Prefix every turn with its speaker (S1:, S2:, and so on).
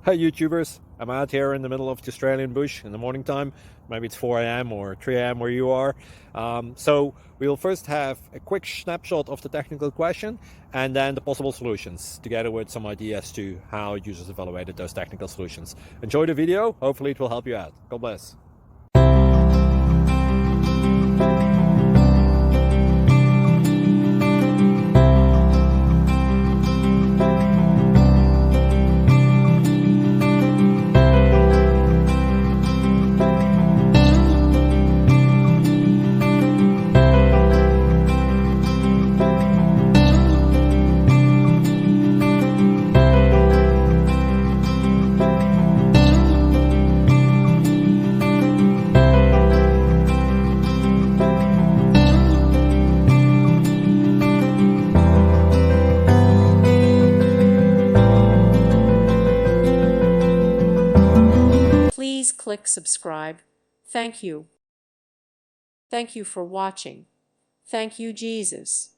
S1: Hi YouTubers, I'm out here in the middle of the Australian bush in the morning time. Maybe it's 4 a.m. or 3 a.m. where you are. So we'll first have a quick snapshot of the technical question and then the possible solutions, together with some ideas to how users evaluated those technical solutions. Enjoy the video, hopefully it will help you out. God bless.
S2: Please click subscribe. Thank you. Thank you for watching. Thank you, Jesus.